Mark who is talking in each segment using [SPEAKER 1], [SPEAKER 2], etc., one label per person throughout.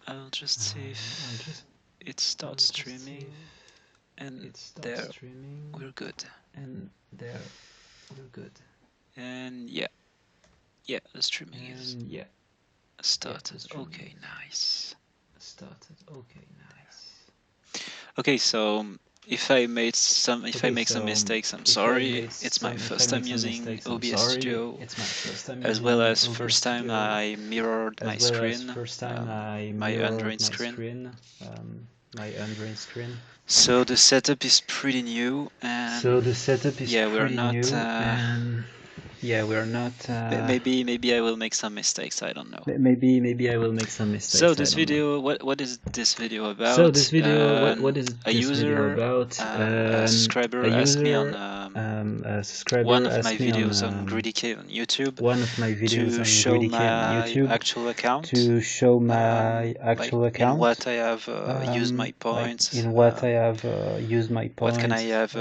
[SPEAKER 1] I'll just see if it starts streaming, and there we're good. And yeah, the streaming is started. Okay, nice. Okay, so if I make some mistakes, I'm sorry. It's my first time using OBS Studio, as well as first time I mirrored my screen, my Android screen. So the setup is pretty new, and yeah, we're not. Maybe I will make some mistakes. I don't know. So this video, what is this video about? A user, a subscriber asked me on one of my videos on Greedy Cave on YouTube to show my actual account, in what I have used my points, what can I have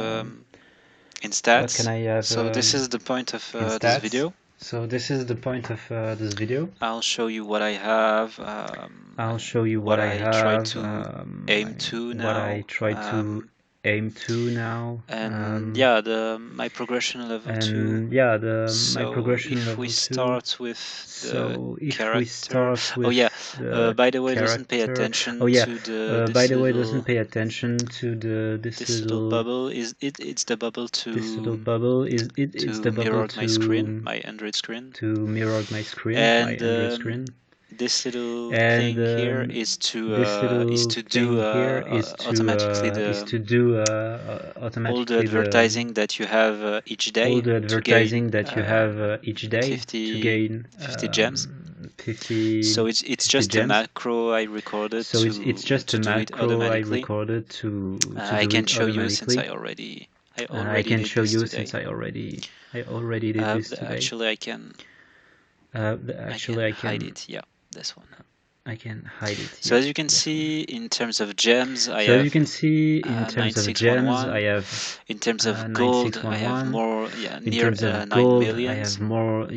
[SPEAKER 1] in stats. So this is the point of this video. I'll show you what I have, what I try to aim to now, and yeah, my progression level 2. So if we start with the character, oh yeah, by the way, doesn't pay attention to this little bubble. It's the bubble to mirror my screen, my Android screen, and this little thing here is to do automatically all the advertising that you have each day to gain 50 gems. So it's just a macro I recorded to do it automatically. I can show you since I already did this today. Actually, I can hide it. Yeah, this one. So as you can see, in terms of gems, I have 9611. In terms of gold, I have more, near 9 millions. But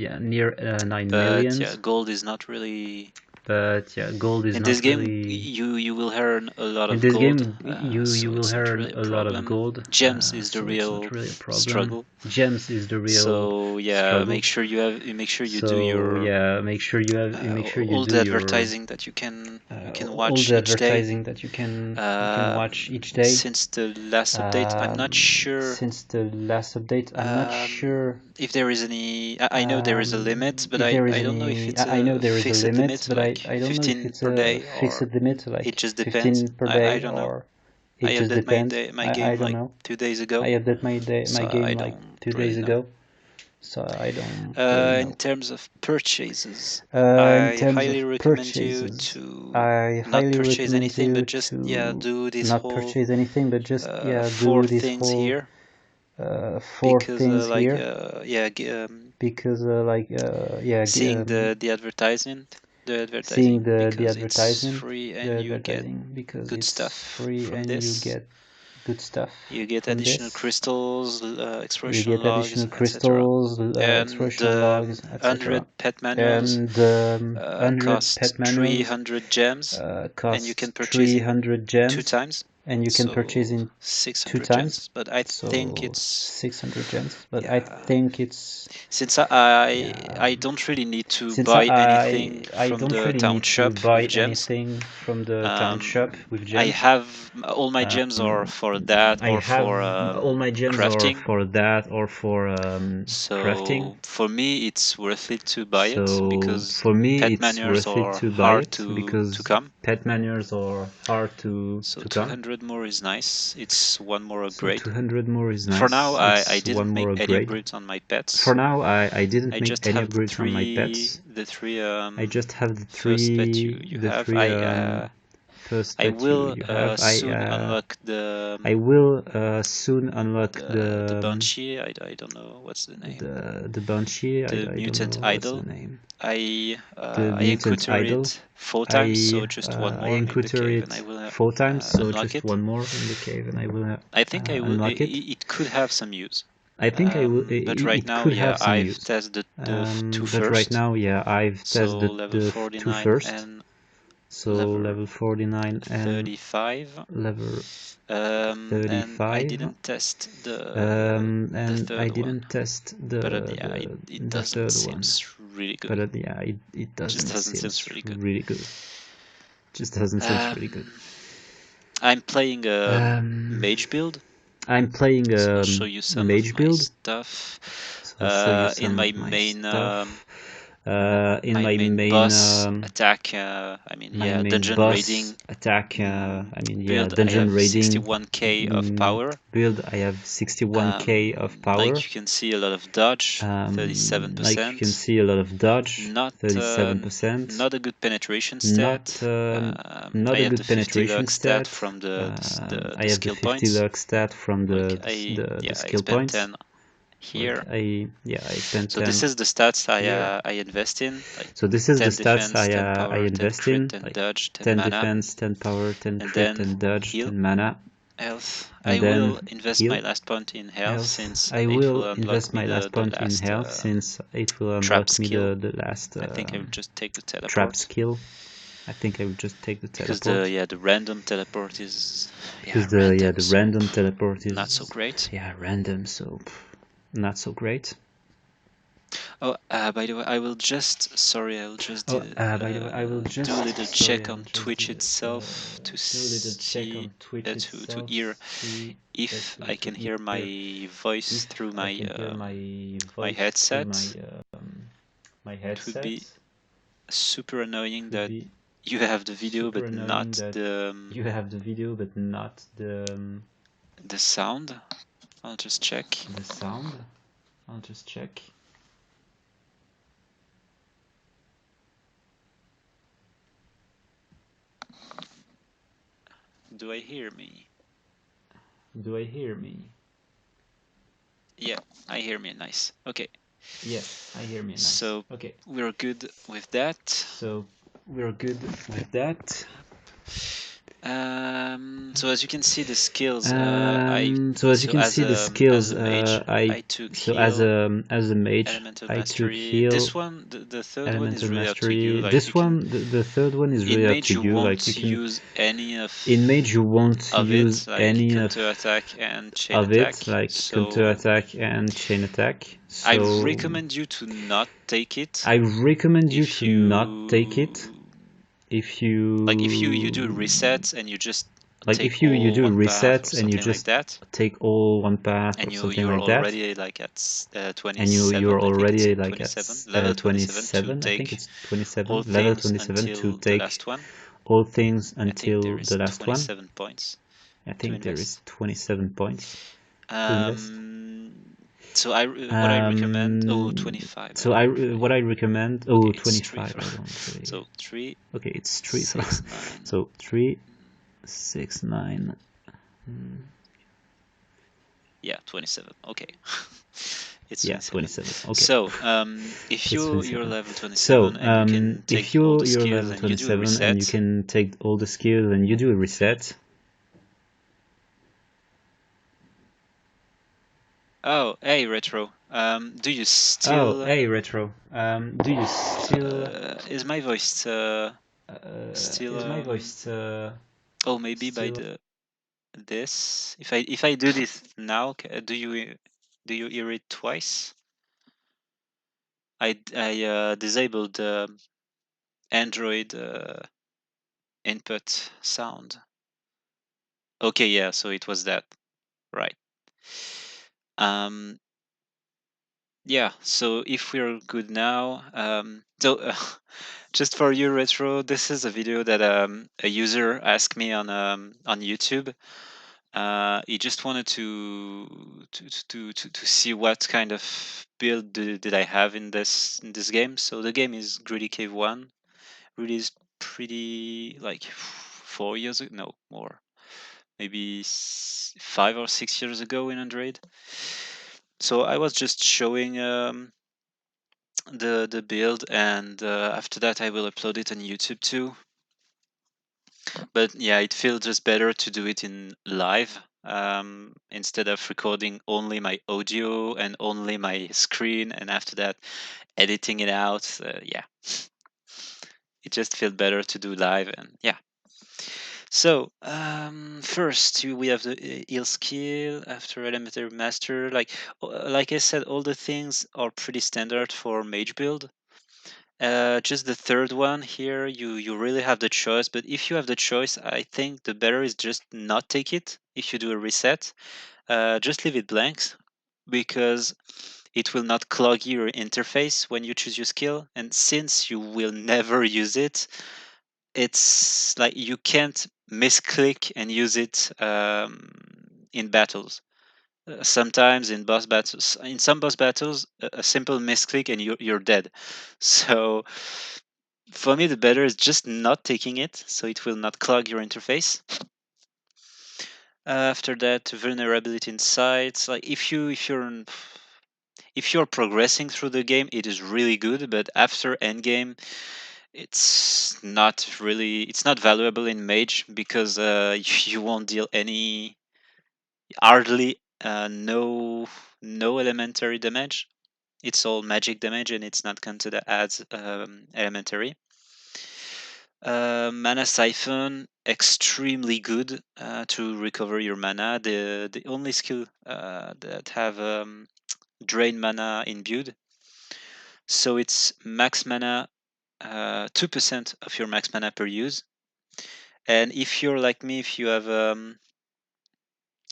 [SPEAKER 1] yeah, gold is not really. In this game, you will earn a lot of gold, so it's not really a problem. Gems is the real struggle. So yeah, make sure you do your all the advertising that you can watch each day. Since the last update, I'm not sure if there is any. I know there is a limit, but I don't know if it's a fixed limit, like 15 per day, or it just depends. I don't know. I updated my game like 2 days ago, so I don't really know. In terms of purchases, I highly recommend you to not purchase anything, but just do this whole 4 things here, because seeing the advertisement, because it's free and you get good stuff from this. You get additional crystals, exploration logs, etc. And 100 pet manuals cost 300 gems, and you can purchase it 2 times. So 600 gems, but I think it's 600 gems. But I think it's since I don't really need to buy anything from the town shop with gems. I have all my gems are for that or for crafting. So for me, it's worth it to buy it because pet manures are hard to come. So 200 more is nice. It's one more upgrade. For now, I didn't make any upgrades on my pets. I just have the three first pet you have. I will soon unlock the Banshee. I don't know what's the name. The mutant idol. I encountered it 4 times, so just one more in the cave, and I will unlock it. I think I will. It could have some use. But right now, I've tested the 2 first. So level 49 and So level 49 and
[SPEAKER 2] 35.
[SPEAKER 1] Level 35.
[SPEAKER 2] And I didn't test the third one. But yeah, it doesn't seem really good.
[SPEAKER 1] But yeah, it doesn't seem really good. Just doesn't seem really good.
[SPEAKER 2] I'm playing a mage build.
[SPEAKER 1] I'm playing
[SPEAKER 2] so I'll show you some
[SPEAKER 1] mage
[SPEAKER 2] of my
[SPEAKER 1] build.
[SPEAKER 2] stuff.
[SPEAKER 1] So I'll show you some
[SPEAKER 2] in my
[SPEAKER 1] of my
[SPEAKER 2] main
[SPEAKER 1] stuff.
[SPEAKER 2] in my main boss attack, I mean, yeah, dungeon raiding
[SPEAKER 1] attack. I mean, yeah,
[SPEAKER 2] build.
[SPEAKER 1] dungeon
[SPEAKER 2] I have
[SPEAKER 1] raiding
[SPEAKER 2] 61k of power.
[SPEAKER 1] Build. I have 61k of power.
[SPEAKER 2] Like you can see a lot of dodge, 37%.
[SPEAKER 1] Like you can see a lot of dodge, 37%.
[SPEAKER 2] Not a good penetration stat.
[SPEAKER 1] Not
[SPEAKER 2] I
[SPEAKER 1] a
[SPEAKER 2] have
[SPEAKER 1] good
[SPEAKER 2] the 50
[SPEAKER 1] penetration
[SPEAKER 2] lux stat from the
[SPEAKER 1] I have
[SPEAKER 2] skill
[SPEAKER 1] the 50
[SPEAKER 2] points.
[SPEAKER 1] lux stat from the skill
[SPEAKER 2] I spent
[SPEAKER 1] points.
[SPEAKER 2] 10 here.
[SPEAKER 1] I spent 10.
[SPEAKER 2] So this is the stats I invest in. Like
[SPEAKER 1] so this is
[SPEAKER 2] 10
[SPEAKER 1] the stats
[SPEAKER 2] defense, 10 power,
[SPEAKER 1] I invest
[SPEAKER 2] 10 crit,
[SPEAKER 1] in.
[SPEAKER 2] 10
[SPEAKER 1] Like
[SPEAKER 2] dodge, 10
[SPEAKER 1] 10
[SPEAKER 2] mana,
[SPEAKER 1] defense, 10 power, 10
[SPEAKER 2] and
[SPEAKER 1] crit,
[SPEAKER 2] then
[SPEAKER 1] 10 dodge,
[SPEAKER 2] heal.
[SPEAKER 1] 10 mana.
[SPEAKER 2] Health.
[SPEAKER 1] And
[SPEAKER 2] I
[SPEAKER 1] then
[SPEAKER 2] will invest
[SPEAKER 1] heal.
[SPEAKER 2] my last point in health since
[SPEAKER 1] I
[SPEAKER 2] it
[SPEAKER 1] will
[SPEAKER 2] will unlock
[SPEAKER 1] invest
[SPEAKER 2] me
[SPEAKER 1] my last point in health since it will
[SPEAKER 2] trap
[SPEAKER 1] unlock me
[SPEAKER 2] skill.
[SPEAKER 1] the last
[SPEAKER 2] I think I will just take the teleport.
[SPEAKER 1] trap skill. I think I will just take the teleport.
[SPEAKER 2] Because the random teleport is
[SPEAKER 1] the random teleport is
[SPEAKER 2] not so great.
[SPEAKER 1] Yeah, random, so not so great.
[SPEAKER 2] Oh, by the way, I will just do a little check on Twitch itself to see to hear if I can hear my voice through my headset. It would be super annoying that you have the video but not the sound. I'll just check. Do I hear me? Yeah, I hear me. Nice. Okay. So we're good with that. So as you can see, the skills. As a mage, I took heal.
[SPEAKER 1] As a mage,
[SPEAKER 2] elemental mastery. This one, the third one is really up to you. Like
[SPEAKER 1] this one, the third one is really up to you.
[SPEAKER 2] Like you can use any of
[SPEAKER 1] in mage you won't use
[SPEAKER 2] like
[SPEAKER 1] any
[SPEAKER 2] counter attack and chain attack.
[SPEAKER 1] Counter attack and chain attack. So
[SPEAKER 2] I recommend you to not take it.
[SPEAKER 1] I recommend you to not take it. If you
[SPEAKER 2] like if you do resets and you just
[SPEAKER 1] like
[SPEAKER 2] take
[SPEAKER 1] if you do resets and you just
[SPEAKER 2] like that,
[SPEAKER 1] take all one path
[SPEAKER 2] and
[SPEAKER 1] or something
[SPEAKER 2] you're
[SPEAKER 1] like that,
[SPEAKER 2] already like at 27,
[SPEAKER 1] and you're already like
[SPEAKER 2] 27,
[SPEAKER 1] at
[SPEAKER 2] level
[SPEAKER 1] 27, I think it's 27, level 27 to take
[SPEAKER 2] the last one.
[SPEAKER 1] All things until the last
[SPEAKER 2] 27 points.
[SPEAKER 1] I think there is 27 points to invest.
[SPEAKER 2] So what I recommend. 25.
[SPEAKER 1] So what I recommend. 25. I don't really.
[SPEAKER 2] So 3.
[SPEAKER 1] Okay, it's 3.
[SPEAKER 2] 6, 9.
[SPEAKER 1] So 3, 6, 9.
[SPEAKER 2] Yeah, 27. Okay. It's
[SPEAKER 1] 27. Okay.
[SPEAKER 2] So, if you're level 27 and you can take all the skills and you do a reset,
[SPEAKER 1] and you can take all the skills and you do a reset.
[SPEAKER 2] Oh, hey Retro. Do you still?
[SPEAKER 1] Oh, hey Retro. Do you still?
[SPEAKER 2] Is my voice still?
[SPEAKER 1] Is my voice?
[SPEAKER 2] Oh, maybe by this. If I do this now, do you hear it twice? I disabled Android input sound. Okay, yeah, so it was that, right? Yeah, so if we're good now, just for you, Retro, this is a video that a user asked me on YouTube. He just wanted to see what kind of build did I have in this game. So the game is Greedy Cave 1, released pretty like 4 years ago, no more, maybe 5 or 6 years ago in Android. So I was just showing the build, and after that I will upload it on YouTube too. But yeah, it feels just better to do it in live instead of recording only my audio and only my screen, and after that editing it out. Yeah. it just feels better to do live, and yeah. So first we have the heal skill after elementary master. Like I said, all the things are pretty standard for mage build. Just the third one here, you really have the choice. But if you have the choice, I think the better is just not take it. If you do a reset, just leave it blank, because it will not clog your interface when you choose your skill. And since you will never use it, it's like you can't misclick and use it in battles. Sometimes in boss battles, in some boss battles, a simple misclick and you're dead. So for me, the better is just not taking it, so it will not clog your interface. After that, vulnerability in sites. Like if you're progressing through the game, it is really good. But after endgame, it's not valuable in mage, because you won't deal any hardly no elementary damage. It's all magic damage, and it's not considered as elementary. Mana siphon, extremely good to recover your mana. The only skill that have drain mana imbued. So it's max mana, 2% of your max mana per use. And if you're like me, if you have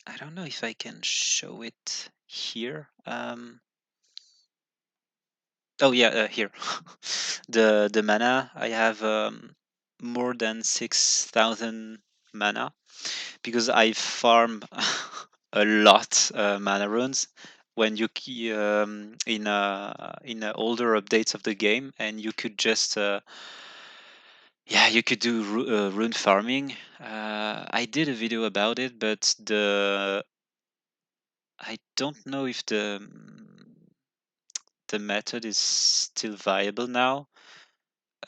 [SPEAKER 2] I don't know if I can show it here. Oh yeah, here. The mana, I have more than 6,000 mana, because I farm a lot mana runes when you in older updates of the game, and you could just yeah, you could do rune farming. I did a video about it, but I don't know if the method is still viable now.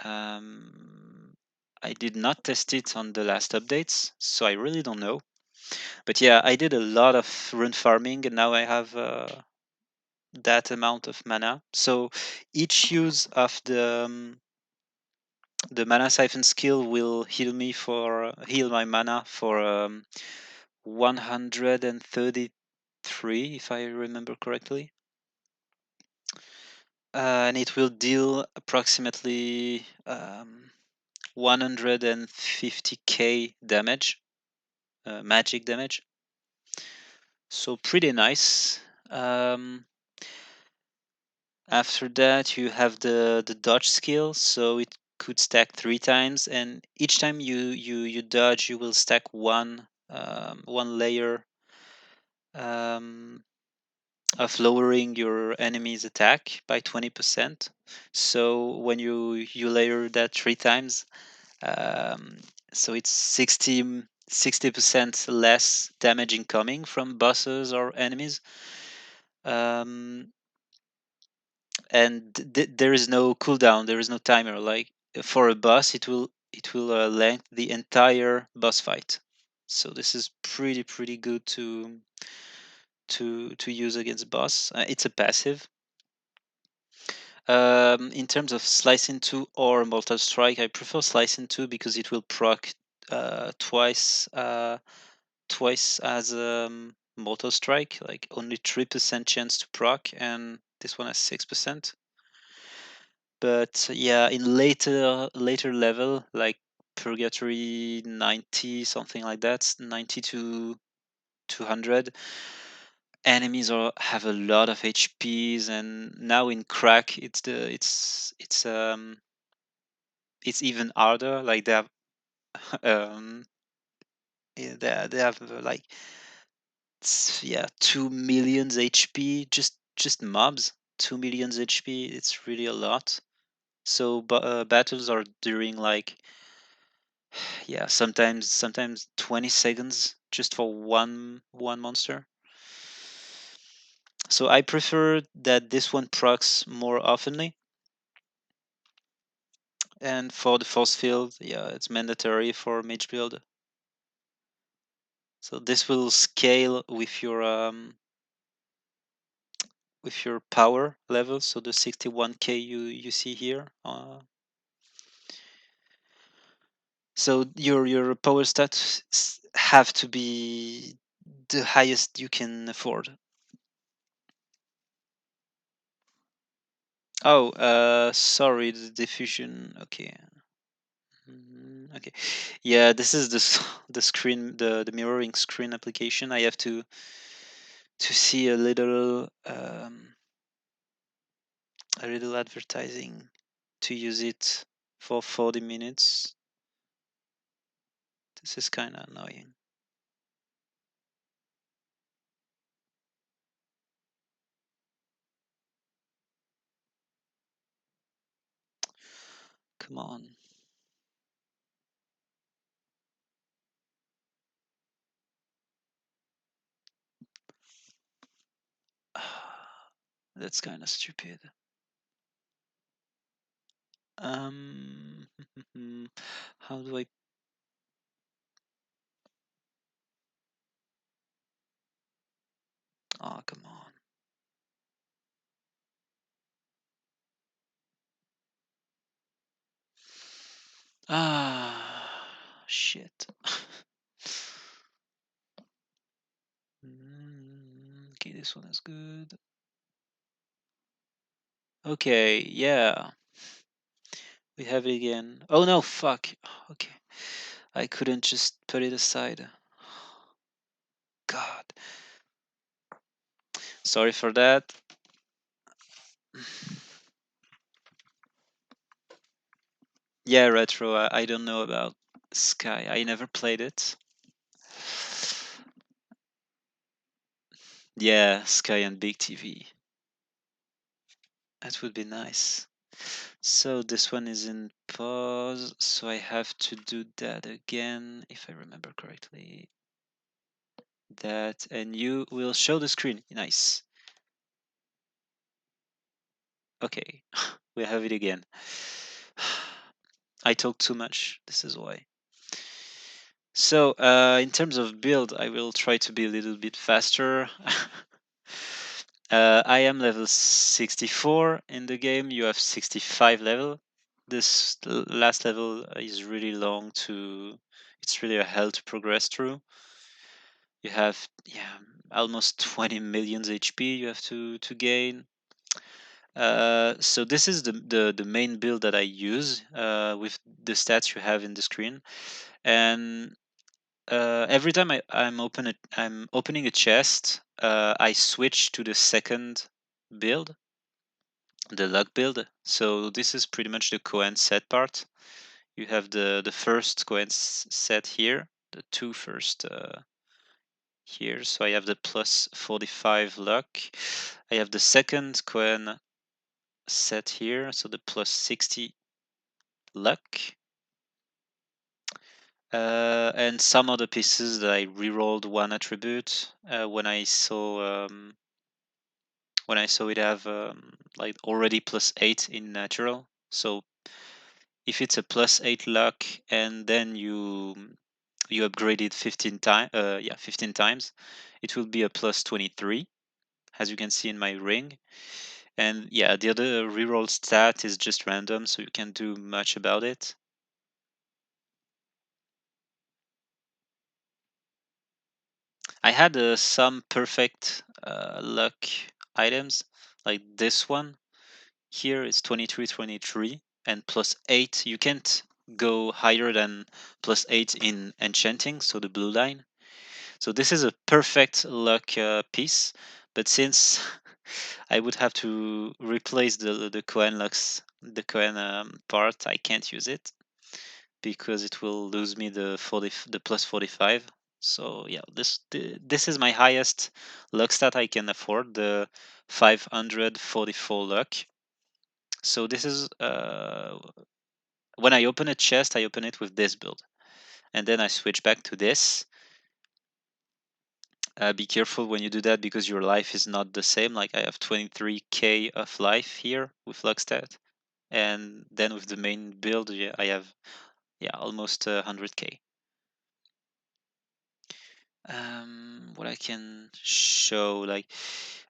[SPEAKER 2] Um, I did not test it on the last updates, so I really don't know. But yeah, I did a lot of rune farming, and now I have that amount of mana. So each use of the mana siphon skill will heal my mana for 133, if I remember correctly. And it will deal approximately 150k damage, magic damage. So pretty nice. After that, you have the dodge skill, so it could stack 3 times, and each time you dodge, you will stack one layer of lowering your enemy's attack by 20%. So when you layer that 3 times, um, so it's 60% less damage incoming from bosses or enemies. And there is no cooldown, there is no timer. Like for a boss, it will length the entire boss fight. So this is pretty good to use against boss. It's a passive. In terms of Slice into or Mortal Strike, I prefer Slice into, because it will proc twice as Mortal Strike, like only 3% chance to proc, and this one has 6%. But yeah, in later level, like Purgatory 90, something like that, 90 to 200, enemies have a lot of HPs, and now in crack, it's even harder. Like they have um they have like yeah, 2 millions HP, just mobs. 2 millions HP, it's really a lot. So battles are during like, yeah, sometimes 20 seconds just for one monster. So I prefer that this one procs more oftenly. And for the force field, yeah, it's mandatory for mage build. So this will scale with your power level. So the 61k you see here. So your power stats have to be the highest you can afford. Oh, sorry, the diffusion. Okay. Okay. Yeah, this is the screen, the mirroring screen application. I have to see a little advertising to use it for 40 minutes. This is kind of annoying. Come on. That's kind of stupid. Um, how do I? Oh, come on. Ah, shit. Okay, this one is good. Okay, yeah. We have it again. Oh no, fuck. Okay. I couldn't just put it aside. God. Sorry for that. Yeah, Retro, I don't know about Sky. I never played it. Yeah, Sky and Big TV. That would be nice. So this one is in pause, so I have to do that again, if I remember correctly. That, and you will show the screen. Nice. Okay, we have it again. I talk too much, this is why. So, in terms of build, I will try to be a little bit faster. I am level 64 in the game. You have 65 level. This last level is really long to. It's really a hell to progress through. You have almost 20 million HP you have to gain. So this is the main build that I use with the stats you have in the screen, and every time I'm opening a chest, I switch to the second build, the luck build. So this is pretty much the Cohen set part. You have the first Cohen set here, the two first here. So I have the plus 45 luck. I have the second Cohen set here, so the plus 60 luck. And some other pieces that I rerolled one attribute when I saw it have like already plus 8 in natural. So if it's a plus 8 luck and then you upgrade it 15 times, 15 times, it will be a plus 23, as you can see in my ring. And yeah, the other reroll stat is just random, so you can't do much about it. I had some perfect luck items, like this one. Here it's 23, 23, and plus 8. You can't go higher than plus 8 in enchanting, so the blue line. So this is a perfect luck piece, but since I would have to replace the Cohen lucks, the Cohen part, I can't use it because it will lose me the plus 45. So yeah, this is my highest luck stat I can afford, the 544 luck. So this is when I open a chest, I open it with this build, and then I switch back to this. Be careful when you do that because your life is not the same. Like I have 23k of life here with Luckstat, and then with the main build, I have almost 100k. What I can show, like,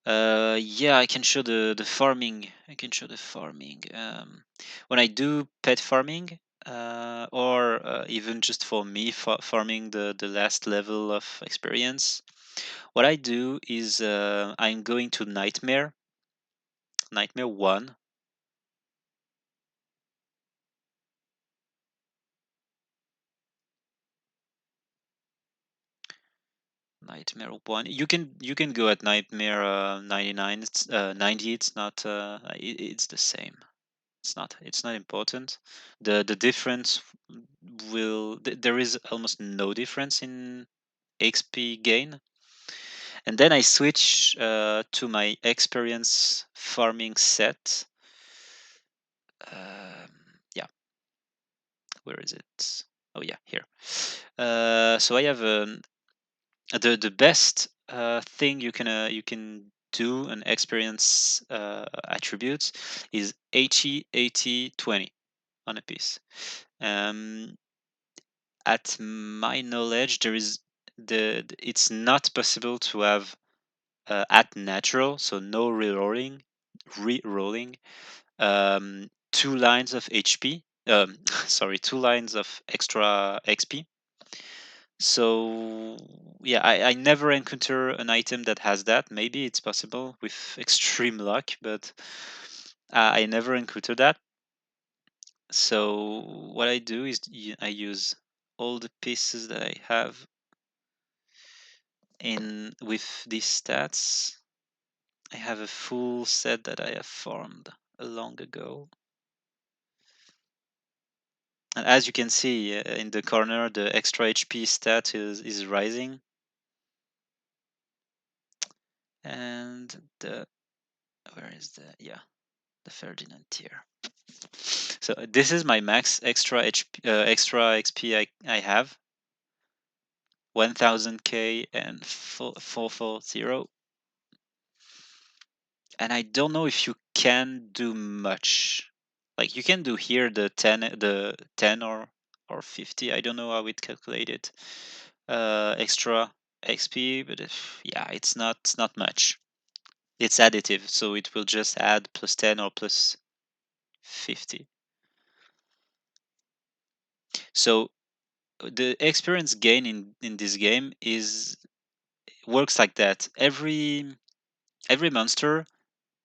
[SPEAKER 2] I can show the farming. I can show the farming. When I do pet farming, or even just for me farming the last level of experience, what I do is I'm going to Nightmare 1. Nightmare 1. You can go at Nightmare 99. It's 90. It's not. It's the same. It's not important. The difference there is almost no difference in XP gain. And then I switch to my experience farming set. Yeah, where is it? Oh yeah, here. So I have the best thing you can do an experience attributes is 80 80 20 on a piece. Um, at my knowledge, there is it's not possible to have at natural, so no re-rolling, 2 lines of HP. Sorry, 2 lines of extra XP. So yeah, I never encounter an item that has that. Maybe it's possible with extreme luck, but I never encounter that. So what I do is I use all the pieces that I have in with these stats. I have a full set that I have farmed long ago. And as you can see in the corner, the extra HP stat is rising. And where is the Ferdinand tier. So this is my max extra XP I have. 1000k and 440. And I don't know if you can do much. Like you can do here the 10 or 50. I don't know how it calculated extra XP, but yeah, it's not much. It's additive, so it will just add plus 10 or plus 50. So the experience gain in this game works like that. Every monster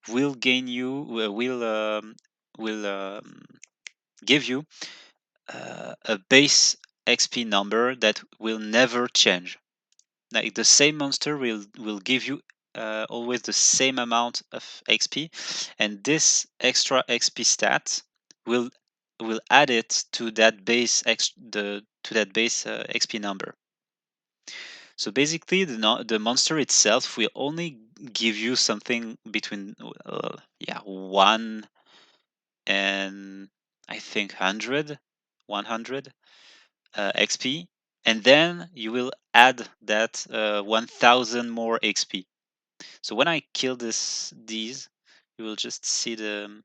[SPEAKER 2] will gain you will give you a base XP number that will never change. Like the same monster will give you always the same amount of XP, and this extra XP stat will add it to that base XP number. So basically, the monster itself will only give you something between 1 and I think 100 XP, and then you will add that 1000 more XP. So when I kill these, you will just see the.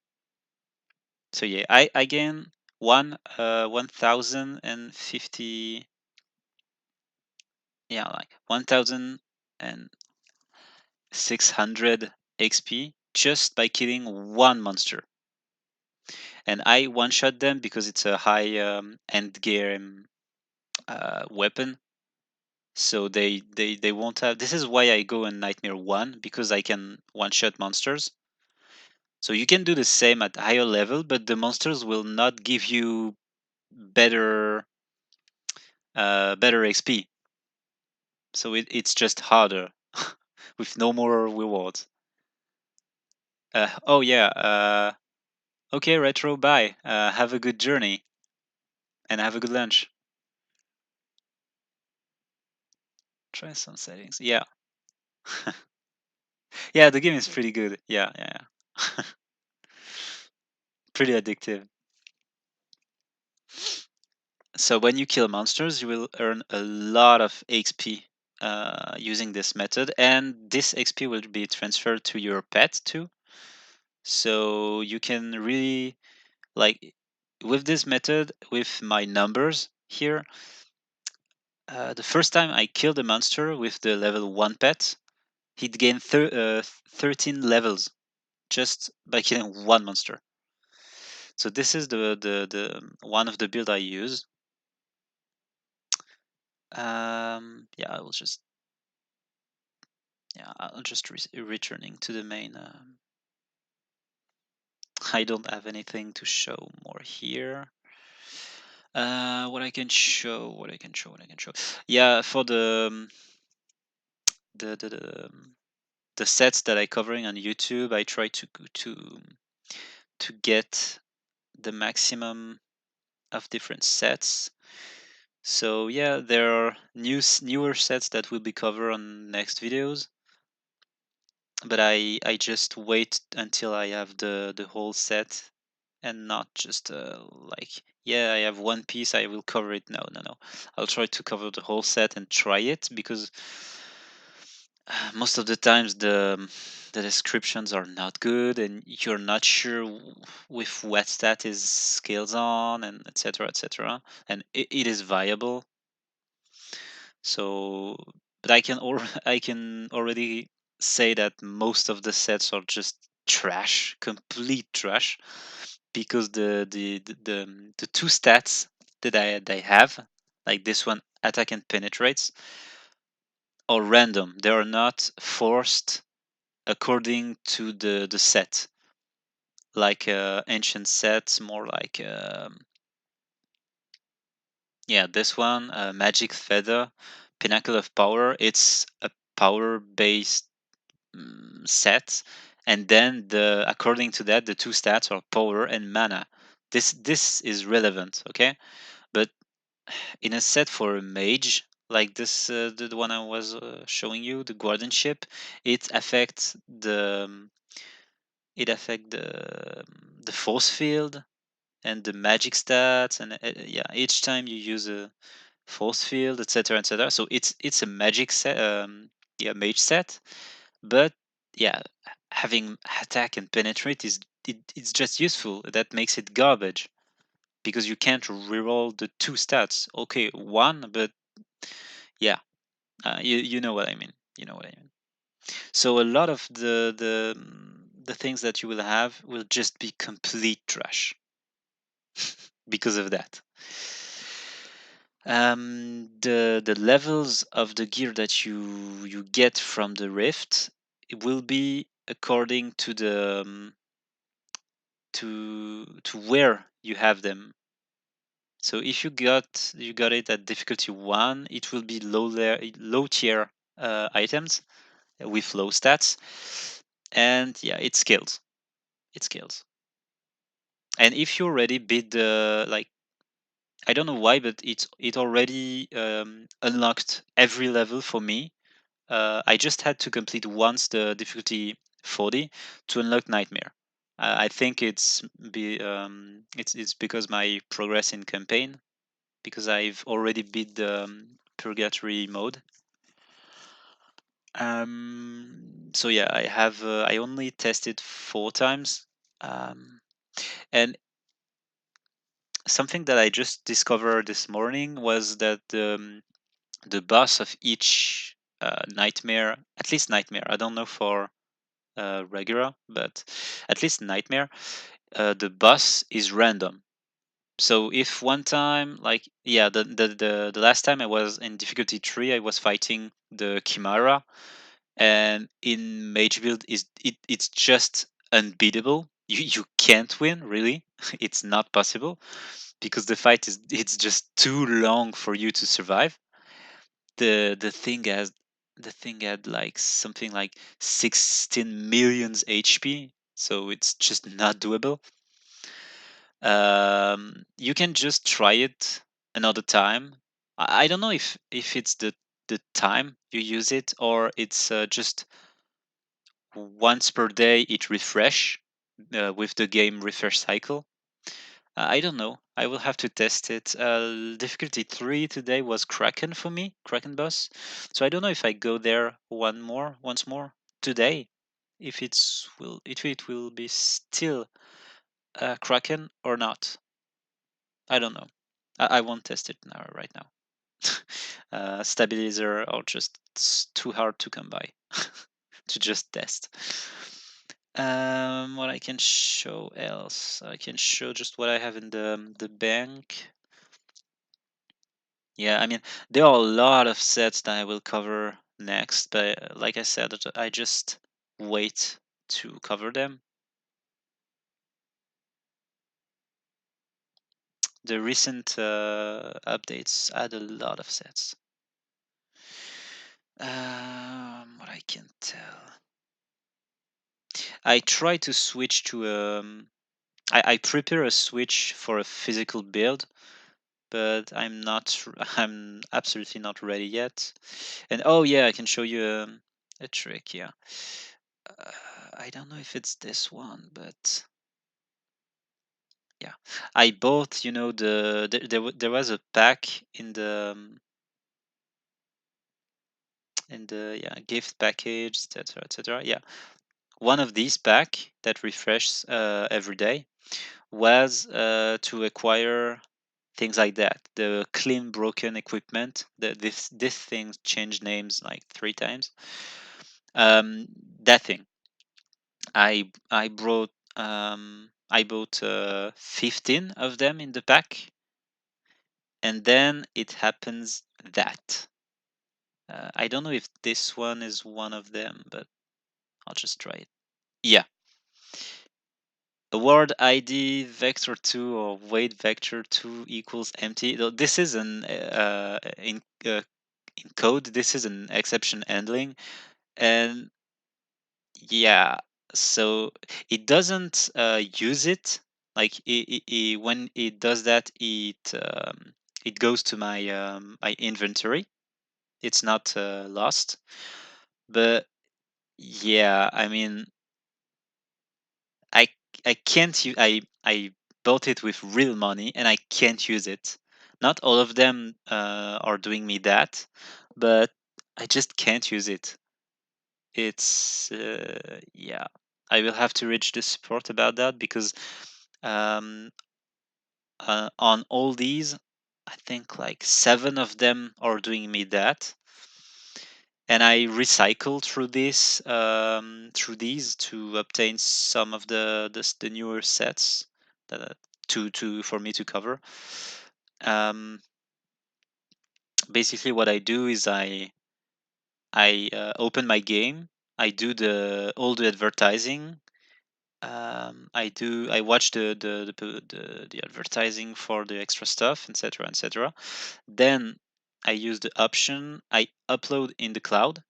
[SPEAKER 2] So yeah, I gain 1050. Yeah, like 1600 XP just by killing one monster. And I one shot them because it's a high end game weapon. So they won't have. This is why I go in Nightmare 1, because I can one shot monsters. So you can do the same at higher level, but the monsters will not give you better better XP. So it's just harder with no more rewards. Oh yeah. Okay, Retro. Bye. Have a good journey and have a good lunch. Try some settings. Yeah. Yeah, the game is pretty good. Yeah, yeah. Pretty addictive. So when you kill monsters, you will earn a lot of XP using this method, and this XP will be transferred to your pet too. So you can really, like, with this method, with my numbers here, the first time I killed a monster with the level 1 pet, he'd gain 13 levels just by killing one monster. So this is the one of the build I use. Yeah, I'll just returning to the main. I don't have anything to show more here. What I can show. Yeah, for the sets that I covering on YouTube, I try to get the maximum of different sets. So yeah, there are newer sets that will be covered on next videos, but I just wait until I have the whole set and not just like, yeah, I have one piece, I will cover it. No, I'll try to cover the whole set and try it, because most of the times the descriptions are not good and you're not sure with what stat is scales on, and etc, and it is viable. So, but I can already say that most of the sets are just trash, complete trash, because the two stats that I have, like this one, attack and penetrates, are random. They are not forced according to the set, like ancient sets, more like yeah, this one, magic feather, pinnacle of power. It's a power based set, and then according to that, the two stats are power and mana. This is relevant, okay? But in a set for a mage like this, the one I was showing you, the guardianship, it affects the force field and the magic stats, and yeah, each time you use a force field, etc. So it's a magic set, yeah, mage set. But yeah, having attack and penetrate it's just useful. That makes it garbage, because you can't reroll the two stats. Okay, one, but yeah, you know what I mean. You know what I mean. So a lot of the things that you will have will just be complete trash because of that. The levels of the gear that you get from the rift, it will be according to the to where you have them. So if you got it at difficulty 1, it will be low tier items with low stats, and yeah, it scales. It scales. And if you already beat the, like, I don't know why, but it already unlocked every level for me. I just had to complete once the difficulty 40 to unlock Nightmare. I think it's because my progress in campaign, because I've already beat the Purgatory mode. So yeah, I only tested 4 times, and something that I just discovered this morning was that the boss of each nightmare, at least nightmare, I don't know for regular, but at least nightmare, the boss is random. So if one time, like, yeah, the last time I was in difficulty 3, I was fighting the Chimera, and in mage build it's just unbeatable. You can't win, really. It's not possible, because the fight is it's just too long for you to survive. The thing had like something like 16 millions HP, so it's just not doable. You can just try it another time. I don't know if it's the time you use it, or it's just once per day it refresh with the game refresh cycle. I don't know. I will have to test it. Difficulty 3 today was Kraken for me, Kraken boss. So I don't know if I go there once more today, if it will be still Kraken or not. I don't know. I won't test it now right now. Stabilizer are just too hard to come by to just test. What I can show else? I can show just what I have in the bank. Yeah, I mean, there are a lot of sets that I will cover next, but like I said, I just wait to cover them. The recent updates add a lot of sets. What I can tell, I try to switch to I prepare a switch for a physical build, but I'm absolutely not ready yet. And oh yeah, I can show you a trick. Yeah, I don't know if it's this one, but yeah, I bought, there was a pack in the yeah gift package, etc., etc. Yeah, one of these pack that refreshes every day was to acquire things like that. The clean broken equipment. This thing changed names like 3 times. Um, that thing. I bought 15 of them in the pack, and then it happens that I don't know if this one is one of them, but I'll just try it. Yeah, award ID vector2 or weight vector2 equals empty. This is an in code. This is an exception handling, and yeah, so it doesn't use it. Like when it does that, it goes to my inventory. It's not lost, but yeah, I mean, I I can't use I bought it with real money and I can't use it. Not all of them are doing me that, but I just can't use it. It's yeah. I will have to reach the support about that because um, on all these, I think like 7 of them are doing me that, and I recycle through these to obtain some of the newer sets that to for me to cover. Um, Basically, what I do is I open my game. I do the all the advertising. I watch the advertising for the extra stuff, etc., etc. Then I use the option I upload in the cloud.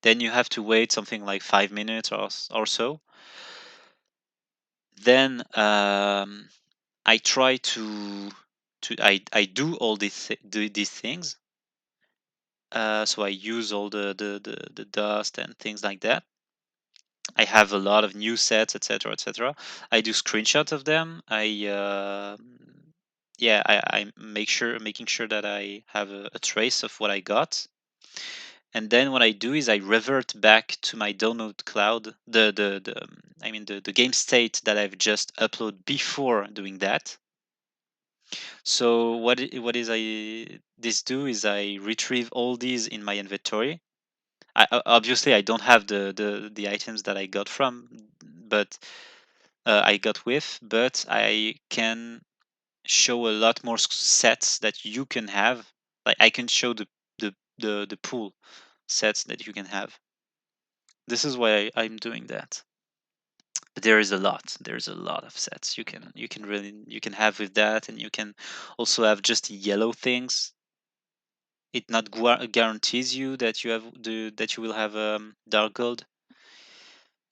[SPEAKER 2] Then you have to wait something like 5 minutes or so. Then I try to I do all these things. So I use all the dust and things like that. I have a lot of new sets, etc., etc. I do screenshots of them. I making sure that I have a trace of what I got. And then what I do is I revert back to my download cloud, the game state that I've just uploaded before doing that. So what is I this do is I retrieve all these in my inventory. Obviously I don't have the items that I got from, but I got with, but I can show a lot more sets that you can have. Like I can show the pool sets that you can have. This is why I'm doing that. But there is a lot. There's a lot of sets you can have with that, and you can also have just yellow things. It not guarantees you that that you will have dark gold.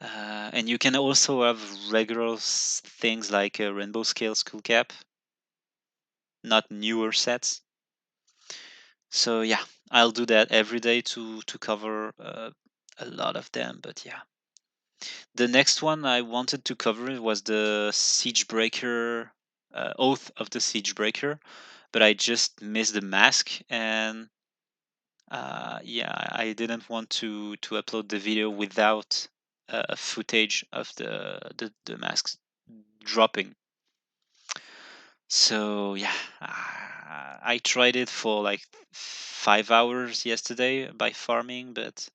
[SPEAKER 2] And you can also have regular things like a rainbow scale skull cap, not newer sets. So yeah, I'll do that every day to cover a lot of them. But yeah, the next one I wanted to cover was the Siege Breaker, Oath of the Siege Breaker, but I just missed the mask, and yeah, I didn't want to upload the video without footage of the masks dropping. So yeah, I tried it for like 5 hours yesterday by farming, but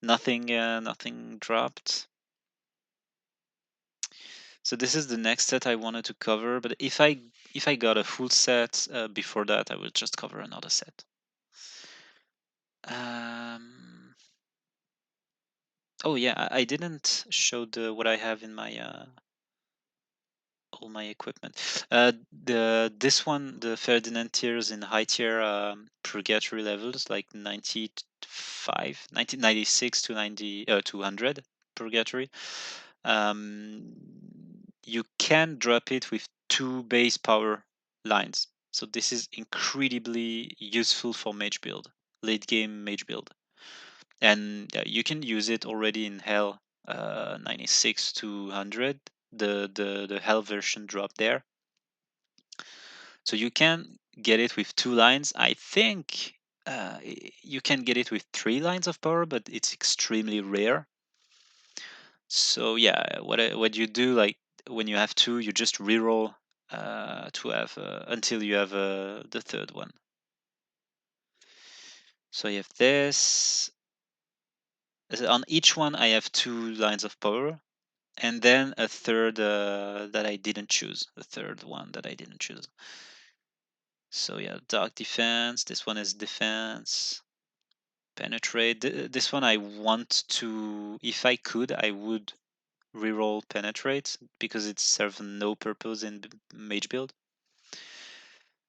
[SPEAKER 2] nothing dropped. So this is the next set I wanted to cover, but if I got a full set before that, I will just cover another set. Oh yeah, I didn't show what I have in my all my equipment. This one, the Ferdinand tiers in high tier purgatory levels, like 95, 96 to 90, 200 purgatory. You can drop it with 2 base power lines. So this is incredibly useful for mage build, late game mage build. And you can use it already in Hell 96 to 100. The Hell version drop there. So you can get it with 2 lines. I think you can get it with 3 lines of power, but it's extremely rare. So yeah, what you do, like when you have 2, you just reroll to have until you have the third one. So you have this. On each one, I have 2 lines of power, and then a third that I didn't choose. The third one that I didn't choose. So yeah, dark defense. This one is defense. Penetrate. This one I want to. If I could, I would reroll penetrate because it serves no purpose in mage build.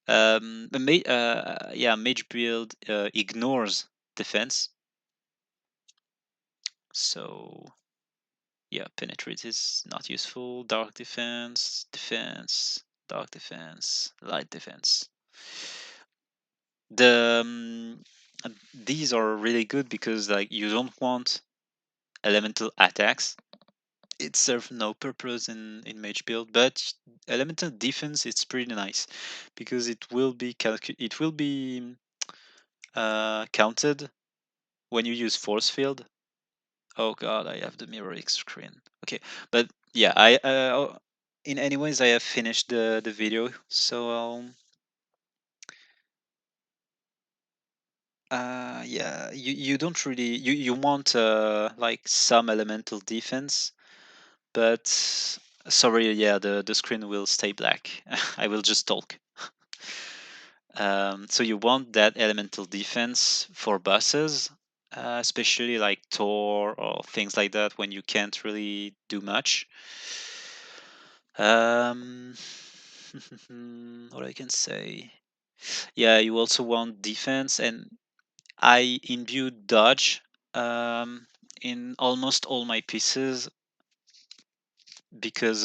[SPEAKER 2] Mage build ignores defense. So yeah, penetrate is not useful. Dark defense, defense, dark defense, light defense. These are really good because like you don't want elemental attacks. It serves no purpose in mage build, but elemental defense it's pretty nice because it will be counted when you use force field. Oh god, I have the mirror X screen. Okay, but yeah, in anyways I have finished the video, so yeah, you don't really you want like some elemental defense, but sorry, yeah, the screen will stay black. I will just talk. So you want that elemental defense for bosses, especially like Thor or things like that when you can't really do much. What I can say, yeah, you also want defense, and I imbued dodge in almost all my pieces because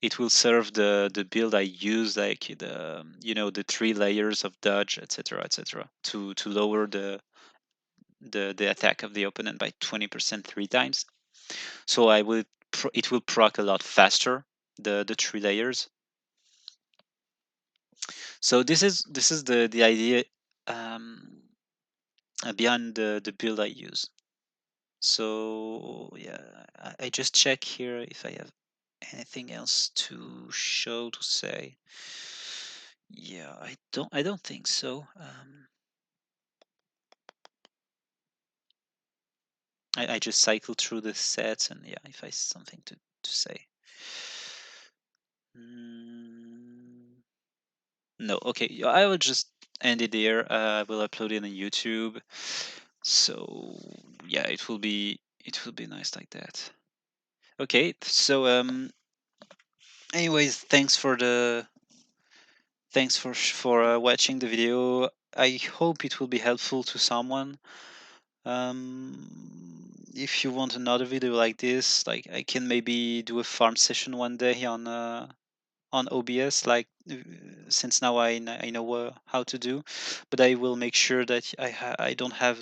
[SPEAKER 2] it will serve the build I use, like the 3 layers of dodge, etc., etc., to lower the attack of the opponent by 20% 3 times. So it will proc a lot faster, the 3 layers. So this is the idea um, behind the build I use. So yeah, I just check here if I have anything else to show, to say. Yeah, I don't think so. I just cycle through the sets, and yeah, if I something to say. No, okay, yeah, I will just end it there. I will upload it on YouTube. So yeah, it will be nice like that. Okay, so anyways, thanks for watching the video. I hope it will be helpful to someone. If you want another video like this, like I can maybe do a farm session one day on OBS, like since now I know how to do, but I will make sure that I don't have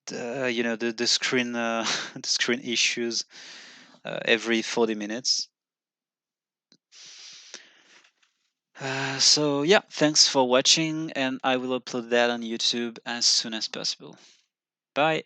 [SPEAKER 2] the screen the screen issues every 40 minutes. So yeah, thanks for watching, and I will upload that on YouTube as soon as possible. Bye.